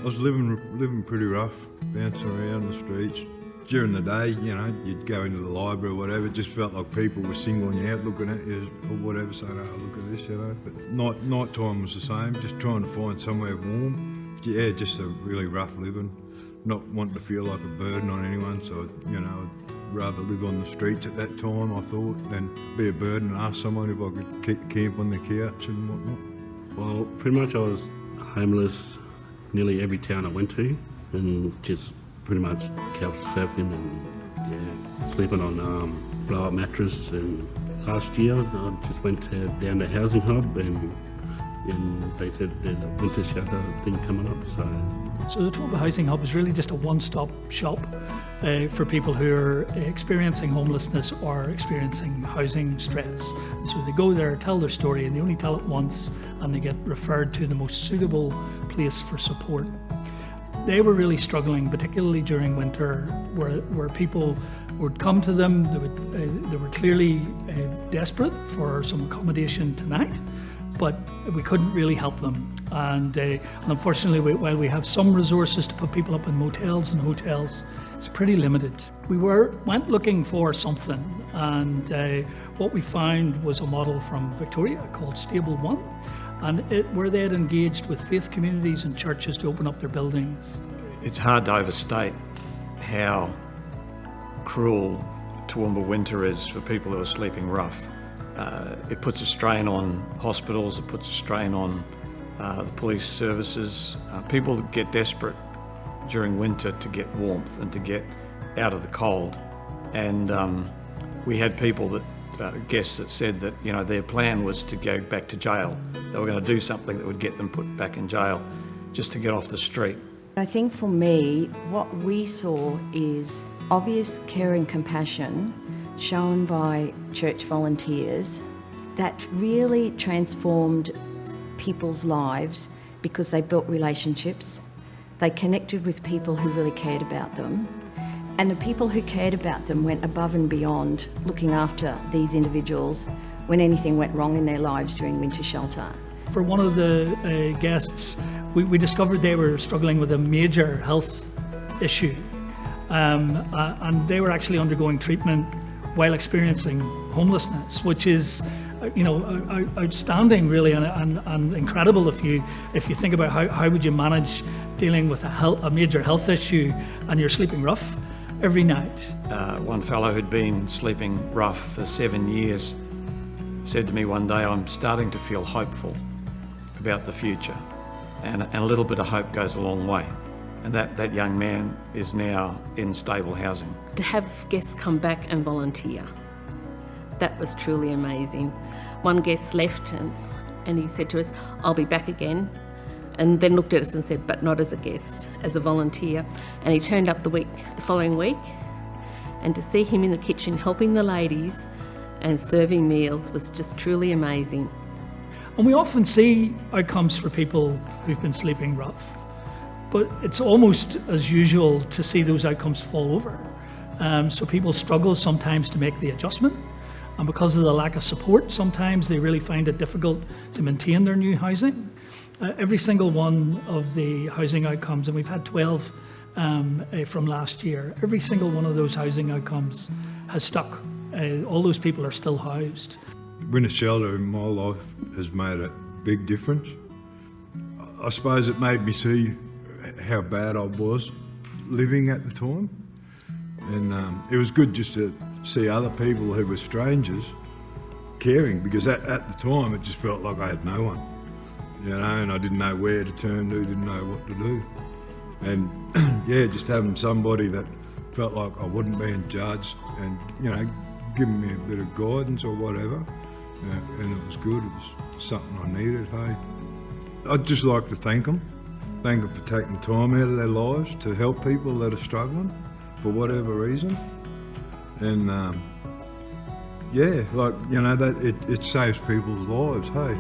was living pretty rough, bouncing around the streets. During the day, you'd go into the library or whatever, it just felt like people were singling you out, looking at you or whatever, saying, oh, look at this, But night time was the same, just trying to find somewhere warm. Yeah, just a really rough living, not wanting to feel like a burden on anyone, so, I'd rather live on the streets at that time, I thought, than be a burden and ask someone if I could camp on the couch and whatnot. Well, pretty much I was homeless nearly every town I went to, and just pretty much couch surfing and sleeping on blow-up mattress. And last year I just went down to Housing Hub and they said there's a winter shelter thing coming up. So the Toowoomba Housing Hub is really just a one-stop shop for people who are experiencing homelessness or experiencing housing stress. So they go there, tell their story, and they only tell it once, and they get referred to the most suitable place for support. They were really struggling, particularly during winter, where people would come to them. They were clearly desperate for some accommodation tonight, but we couldn't really help them. And unfortunately, while we have some resources to put people up in motels and hotels, it's pretty limited. We went looking for something, and what we found was a model from Victoria called Stable One, and where they had engaged with faith communities and churches to open up their buildings. It's hard to overstate how cruel Toowoomba winter is for people who are sleeping rough. It puts a strain on hospitals, it puts a strain on the police services. People get desperate during winter to get warmth and to get out of the cold. And we had people guests that said that their plan was to go back to jail. They were going to do something that would get them put back in jail just to get off the street. I think for me, what we saw is obvious care and compassion shown by church volunteers that really transformed people's lives because they built relationships, they connected with people who really cared about them, and the people who cared about them went above and beyond looking after these individuals when anything went wrong in their lives during winter shelter. For one of the guests, we discovered they were struggling with a major health issue, and they were actually undergoing treatment while experiencing homelessness, which is outstanding really and incredible if you think about how would you manage dealing with a major health issue and you're sleeping rough every night. One fellow who'd been sleeping rough for 7 years said to me one day, I'm starting to feel hopeful about the future, and a little bit of hope goes a long way. And that young man is now in stable housing. To have guests come back and volunteer, that was truly amazing. One guest left and he said to us, I'll be back again, and then looked at us and said, but not as a guest, as a volunteer. And he turned up the following week, and to see him in the kitchen helping the ladies and serving meals was just truly amazing. And we often see outcomes for people who've been sleeping rough, but it's almost as usual to see those outcomes fall over. So people struggle sometimes to make the adjustment, and because of the lack of support, sometimes they really find it difficult to maintain their new housing. Every single one of the housing outcomes, and we've had 12 from last year, every single one of those housing outcomes has stuck. All those people are still housed. Winter shelter in my life has made a big difference. I suppose it made me see how bad I was living at the time, and it was good just to see other people who were strangers caring, because at the time it just felt like I had no one, and I didn't know where to turn to, didn't know what to do. And just having somebody that felt like I wasn't being judged and giving me a bit of guidance or whatever, and it was good. It was something I needed. Hey, I'd just like to thank them for taking time out of their lives to help people that are struggling for whatever reason. And that it saves people's lives. Hey.